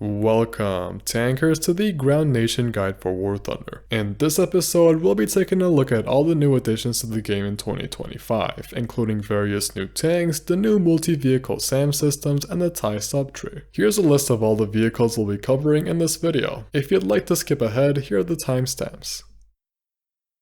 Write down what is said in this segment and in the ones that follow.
Welcome, tankers, to the Ground Nation Guide for War Thunder. In this episode, we'll be taking a look at all the new additions to the game in 2025, including various new tanks, the new multi-vehicle SAM systems, and the Thai subtree. Here's a list of all the vehicles we'll be covering in this video. If you'd like to skip ahead, here are the timestamps.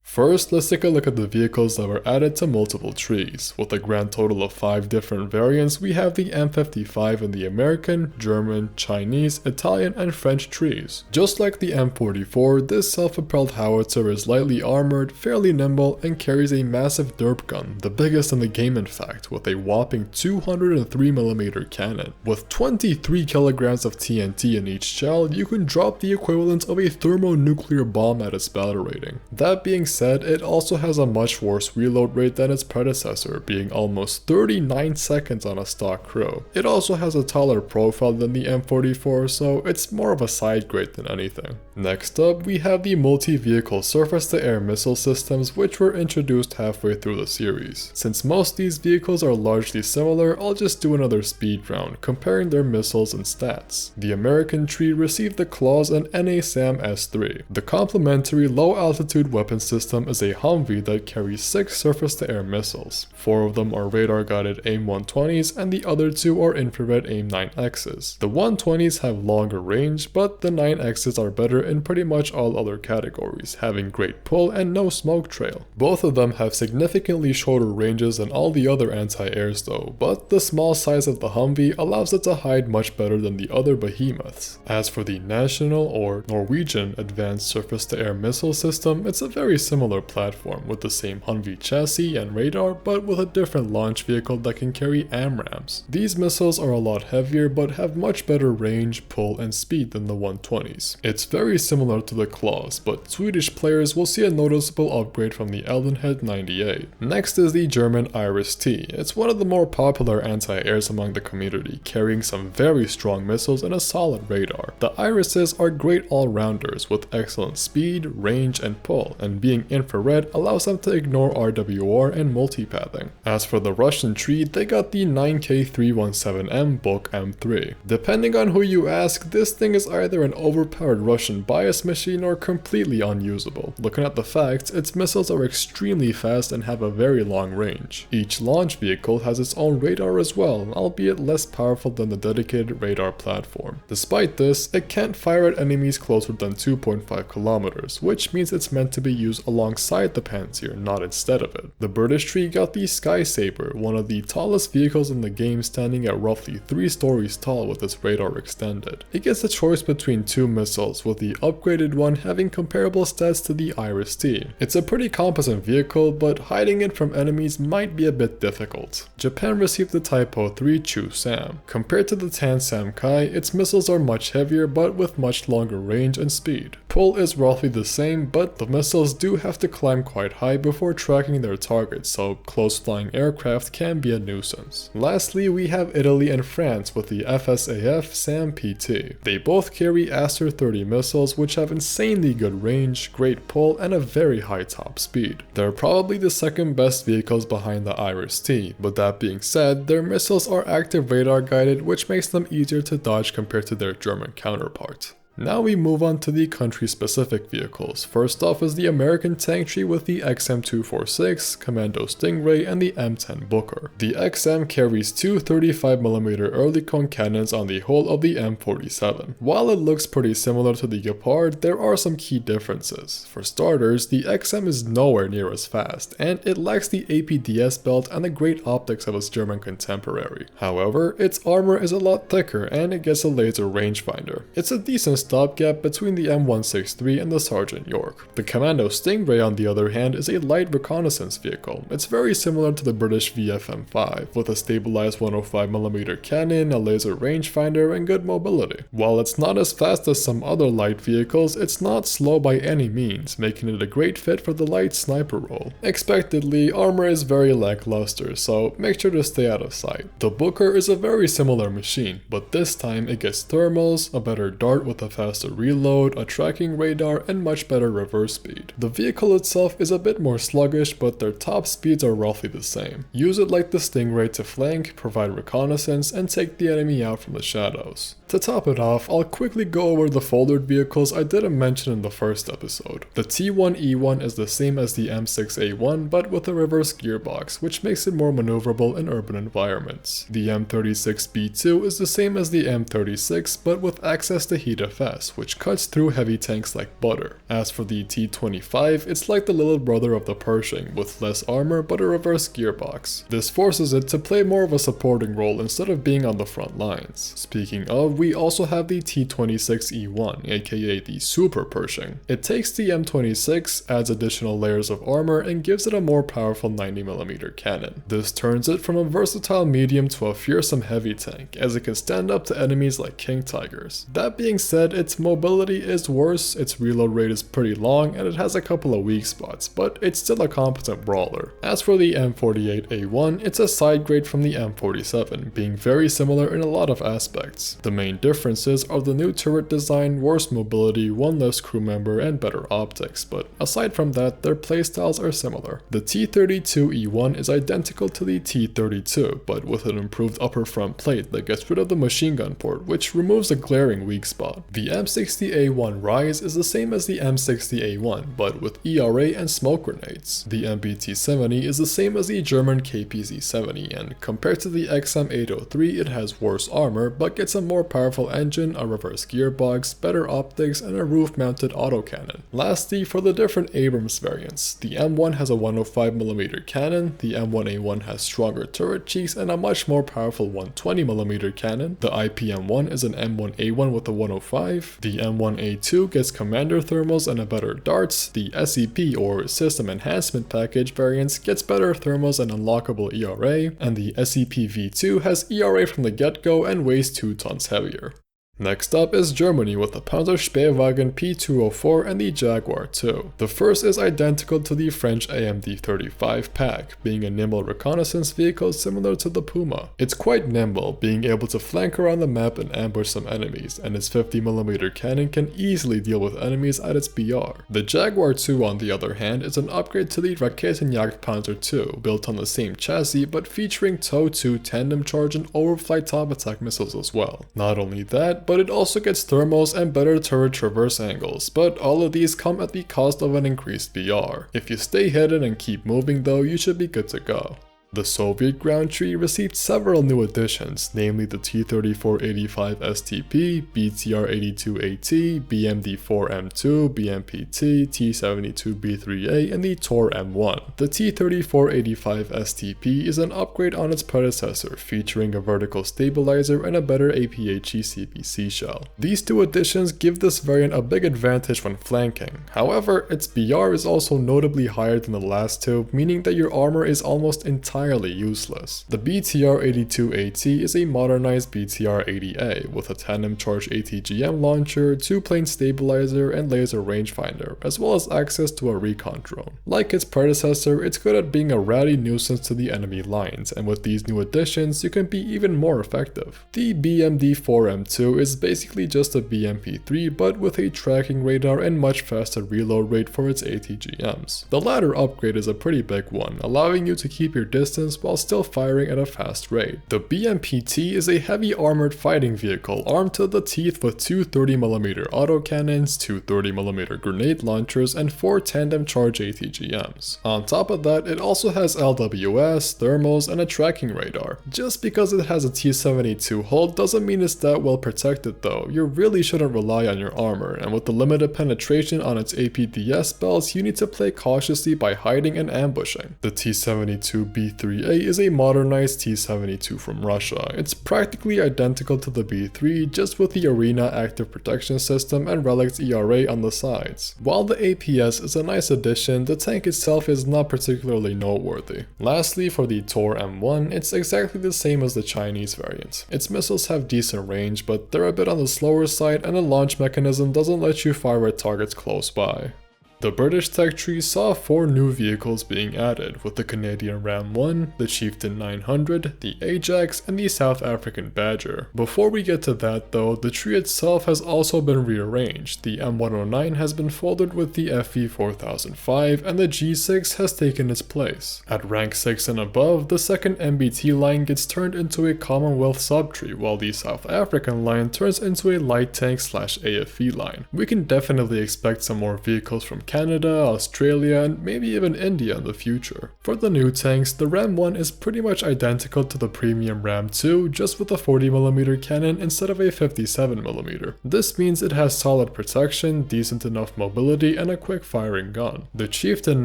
First, let's take a look at the vehicles that were added to multiple trees. With a grand total of 5 different variants, we have the M55 in the American, German, Chinese, Italian, and French trees. Just like the M44, this self-propelled howitzer is lightly armored, fairly nimble, and carries a massive derp gun, the biggest in the game in fact, with a whopping 203mm cannon. With 23 kilograms of TNT in each shell, you can drop the equivalent of a thermonuclear bomb at its battle rating. That being said, it also has a much worse reload rate than its predecessor, being almost 39 seconds on a stock crew. It also has a taller profile than the M44, so it's more of a side grade than anything. Next up, we have the multi-vehicle surface-to-air missile systems, which were introduced halfway through the series. Since most of these vehicles are largely similar, I'll just do another speed round, comparing their missiles and stats. The American tree received the Claws and NASAM S3. The complementary low-altitude weapon system is a Humvee that carries 6 surface-to-air missiles. 4 of them are radar-guided AIM-120s and the other 2 are infrared AIM-9Xs. The 120s have longer range, but the 9Xs are better in pretty much all other categories, having great pull and no smoke trail. Both of them have significantly shorter ranges than all the other anti-airs though, but the small size of the Humvee allows it to hide much better than the other behemoths. As for the National or Norwegian Advanced Surface-to-Air Missile System, it's a very similar platform with the same Humvee chassis and radar, but with a different launch vehicle that can carry AMRAAMs. These missiles are a lot heavier but have much better range, pull, and speed than the 120s. It's very similar to the Claws, but Swedish players will see a noticeable upgrade from the Eldenhead 98. Next is the German Iris-T. It's one of the more popular anti-airs among the community, carrying some very strong missiles and a solid radar. The Irises are great all-rounders with excellent speed, range, and pull, and being infrared allows them to ignore RWR and multipathing. As for the Russian tree, they got the 9K317M Bulk M3. Depending on who you ask, this thing is either an overpowered Russian bias machine or completely unusable. Looking at the facts, its missiles are extremely fast and have a very long range. Each launch vehicle has its own radar as well, albeit less powerful than the dedicated radar platform. Despite this, it can't fire at enemies closer than 2.5 kilometers, which means it's meant to be used alongside the Panzer, not instead of it. The British tree got the Sky Saber, one of the tallest vehicles in the game, standing at roughly 3 stories tall with its radar extended. It gets a choice between 2 missiles, with the upgraded one having comparable stats to the Iris-T. It's a pretty competent vehicle, but hiding it from enemies might be a bit difficult. Japan received the Typo 3 Chu-Sam. Compared to the Tan-Sam Kai, its missiles are much heavier but with much longer range and speed. Pull is roughly the same, but the missiles do have to climb quite high before tracking their targets, so close-flying aircraft can be a nuisance. Lastly, we have Italy and France with the FSAF SAM PT. They both carry Aster 30 missiles, which have insanely good range, great pull, and a very high top speed. They're probably the second best vehicles behind the Iris-T, but that being said, their missiles are active radar guided, which makes them easier to dodge compared to their German counterpart. Now we move on to the country-specific vehicles. First off is the American tank tree with the XM246, Commando Stingray, and the M10 Booker. The XM carries 2 35mm Ehrlichon cannons on the hull of the M47. While it looks pretty similar to the Gepard, there are some key differences. For starters, the XM is nowhere near as fast, and it lacks the APDS belt and the great optics of its German contemporary. However, its armor is a lot thicker and it gets a laser rangefinder. It's a decent stopgap between the M163 and the Sergeant York. The Commando Stingray, on the other hand, is a light reconnaissance vehicle. It's very similar to the British VFM5, with a stabilized 105mm cannon, a laser rangefinder, and good mobility. While it's not as fast as some other light vehicles, it's not slow by any means, making it a great fit for the light sniper role. Expectedly, armor is very lackluster, so make sure to stay out of sight. The Booker is a very similar machine, but this time it gets thermals, a better dart with a faster reload, a tracking radar, and much better reverse speed. The vehicle itself is a bit more sluggish, but their top speeds are roughly the same. Use it like the Stingray to flank, provide reconnaissance, and take the enemy out from the shadows. To top it off, I'll quickly go over the folded vehicles I didn't mention in the first episode. The T1E1 is the same as the M6A1 but with a reverse gearbox, which makes it more maneuverable in urban environments. The M36B2 is the same as the M36 but with access to heat FS, which cuts through heavy tanks like butter. As for the T25, it's like the little brother of the Pershing, with less armor but a reverse gearbox. This forces it to play more of a supporting role instead of being on the front lines. Speaking of, we also have the T26E1, aka the Super Pershing. It takes the M26, adds additional layers of armor, and gives it a more powerful 90mm cannon. This turns it from a versatile medium to a fearsome heavy tank, as it can stand up to enemies like King Tigers. That being said, its mobility is worse, its reload rate is pretty long, and it has a couple of weak spots, but it's still a competent brawler. As for the M48A1, it's a side grade from the M47, being very similar in a lot of aspects. The main differences are the new turret design, worse mobility, one less crew member, and better optics, but aside from that, their playstyles are similar. The T32E1 is identical to the T32, but with an improved upper front plate that gets rid of the machine gun port, which removes a glaring weak spot. The M60A1 Rise is the same as the M60A1, but with ERA and smoke grenades. The MBT-70 is the same as the German KPZ-70, and compared to the XM803, it has worse armor, but gets a more powerful engine, a reverse gearbox, better optics, and a roof-mounted autocannon. Lastly, for the different Abrams variants, the M1 has a 105mm cannon, the M1A1 has stronger turret cheeks and a much more powerful 120mm cannon, the IPM1 is an M1A1 with a 105, the M1A2 gets commander thermals and a better darts, the SEP or System Enhancement Package variants gets better thermals and unlockable ERA, and the SEP-V2 has ERA from the get-go and weighs 2 tons heavier. Next up is Germany with the Panzerspähwagen P204 and the Jaguar 2. The first is identical to the French AMD-35 pack, being a nimble reconnaissance vehicle similar to the Puma. It's quite nimble, being able to flank around the map and ambush some enemies, and its 50mm cannon can easily deal with enemies at its BR. The Jaguar 2 on the other hand is an upgrade to the Raketenjagdpanzer 2, built on the same chassis but featuring TOW-2 tandem charge and overflight top attack missiles as well. Not only that, but it also gets thermals and better turret traverse angles, but all of these come at the cost of an increased BR. If you stay hidden and keep moving though, you should be good to go. The Soviet ground tree received several new additions, namely the T-3485 STP, BTR-82AT, BMD-4M2, BMPT, T-72B3A, and the TOR-M1. The T-3485 STP is an upgrade on its predecessor, featuring a vertical stabilizer and a better APHE CBC shell. These two additions give this variant a big advantage when flanking. However, its BR is also notably higher than the last two, meaning that your armor is almost entirely useless. The BTR-82AT is a modernized BTR-80A with a tandem charge ATGM launcher, 2-plane stabilizer, and laser rangefinder, as well as access to a recon drone. Like its predecessor, it's good at being a rowdy nuisance to the enemy lines, and with these new additions, you can be even more effective. The BMD-4M2 is basically just a BMP-3 but with a tracking radar and much faster reload rate for its ATGMs. The latter upgrade is a pretty big one, allowing you to keep your distance while still firing at a fast rate. The BMPT is a heavy armored fighting vehicle armed to the teeth with 2 30mm autocannons, 2 30mm grenade launchers, and 4 tandem charge ATGMs. On top of that, it also has LWS, thermals, and a tracking radar. Just because it has a T-72 hull doesn't mean it's that well protected though. You really shouldn't rely on your armor, and with the limited penetration on its APDS spells, you need to play cautiously by hiding and ambushing. The T-72B3 B3A is a modernized T-72 from Russia. It's practically identical to the B3, just with the Arena active protection system and Relic's ERA on the sides. While the APS is a nice addition, the tank itself is not particularly noteworthy. Lastly, for the TOR-M1, it's exactly the same as the Chinese variant. Its missiles have decent range, but they're a bit on the slower side, and the launch mechanism doesn't let you fire at targets close by. The British tech tree saw 4 new vehicles being added, with the Canadian Ram 1, the Chieftain 900, the Ajax, and the South African Badger. Before we get to that though, the tree itself has also been rearranged. The M109 has been folded with the FV4005, and the G6 has taken its place. At rank 6 and above, the second MBT line gets turned into a Commonwealth subtree, while the South African line turns into a light tank / AFV line. We can definitely expect some more vehicles from Canada, Australia, and maybe even India in the future. For the new tanks, the Ram 1 is pretty much identical to the premium Ram 2, just with a 40mm cannon instead of a 57mm. This means it has solid protection, decent enough mobility, and a quick firing gun. The Chieftain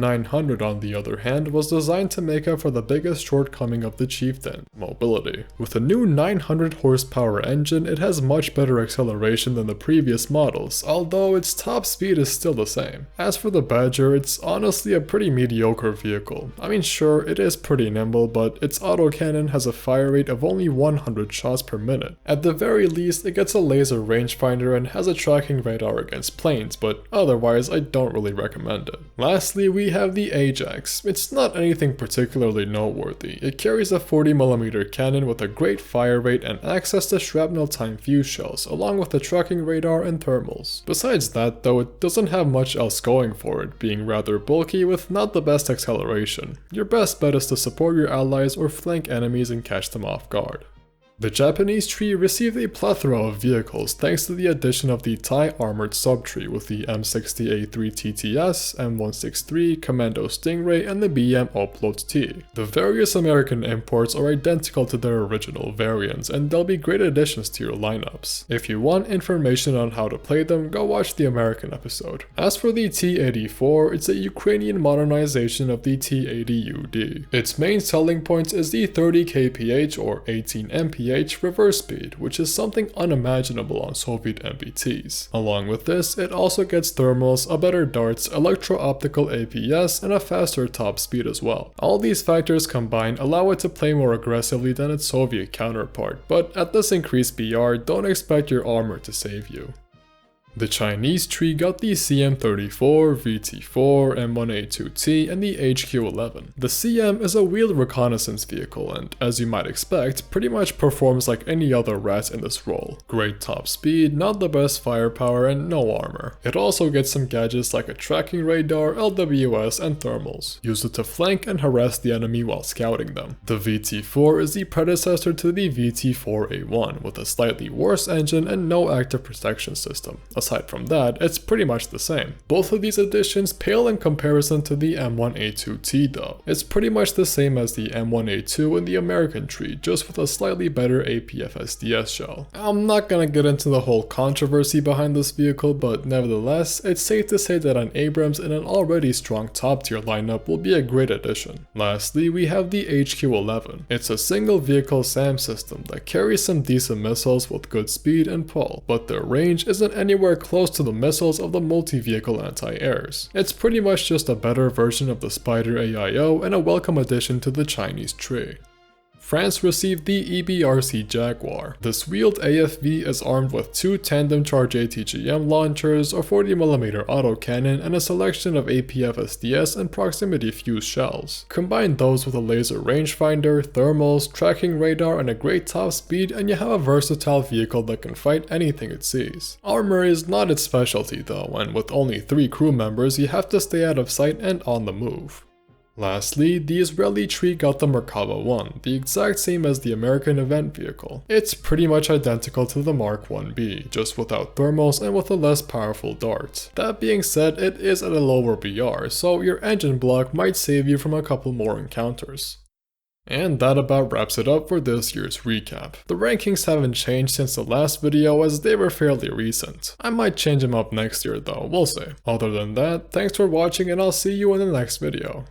900 on the other hand was designed to make up for the biggest shortcoming of the Chieftain, mobility. With a new 900 horsepower engine, it has much better acceleration than the previous models, although its top speed is still the same. As for the Badger, it's honestly a pretty mediocre vehicle. I mean, sure, it is pretty nimble, but its autocannon has a fire rate of only 100 shots per minute. At the very least, it gets a laser rangefinder and has a tracking radar against planes, but otherwise I don't really recommend it. Lastly, we have the Ajax. It's not anything particularly noteworthy. It carries a 40mm cannon with a great fire rate and access to shrapnel-time fuse shells, along with a tracking radar and thermals. Besides that though, it doesn't have much else going for it, being rather bulky with not the best acceleration. Your best bet is to support your allies or flank enemies and catch them off guard. The Japanese tree received a plethora of vehicles thanks to the addition of the Thai armored subtree with the M60A3 TTS, M163, Commando Stingray, and the BM Upload T. The various American imports are identical to their original variants, and they'll be great additions to your lineups. If you want information on how to play them, go watch the American episode. As for the T-84, it's a Ukrainian modernization of the T-80UD. Its main selling point is the 30 kph or 18 mph reverse speed, which is something unimaginable on Soviet MBTs. Along with this, it also gets thermals, a better darts, electro-optical APS, and a faster top speed as well. All these factors combined allow it to play more aggressively than its Soviet counterpart, but at this increased BR, don't expect your armor to save you. The Chinese tree got the CM34, VT4, M1A2T, and the HQ11. The CM is a wheeled reconnaissance vehicle and, as you might expect, pretty much performs like any other rat in this role. Great top speed, not the best firepower, and no armor. It also gets some gadgets like a tracking radar, LWS, and thermals. Use it to flank and harass the enemy while scouting them. The VT4 is the predecessor to the VT4A1 with a slightly worse engine and no active protection system. Aside from that, it's pretty much the same. Both of these additions pale in comparison to the M1A2T though. It's pretty much the same as the M1A2 in the American tree, just with a slightly better APF-SDS shell. I'm not gonna get into the whole controversy behind this vehicle, but nevertheless, it's safe to say that an Abrams in an already strong top tier lineup will be a great addition. Lastly, we have the HQ11. It's a single vehicle SAM system that carries some decent missiles with good speed and pull, but their range isn't anywhere close to the missiles of the multi-vehicle anti-airs. It's pretty much just a better version of the Spider AIO and a welcome addition to the Chinese tree. France received the EBRC Jaguar. This wheeled AFV is armed with 2 tandem charge ATGM launchers, a 40mm autocannon, and a selection of APF-SDS and proximity fuse shells. Combine those with a laser rangefinder, thermals, tracking radar, and a great top speed, and you have a versatile vehicle that can fight anything it sees. Armor is not its specialty though, and with only 3 crew members, you have to stay out of sight and on the move. Lastly, the Israeli tree got the Merkava 1, the exact same as the American event vehicle. It's pretty much identical to the Mark 1B, just without thermals and with a less powerful dart. That being said, it is at a lower BR, so your engine block might save you from a couple more encounters. And that about wraps it up for this year's recap. The rankings haven't changed since the last video as they were fairly recent. I might change them up next year though, we'll see. Other than that, thanks for watching and I'll see you in the next video.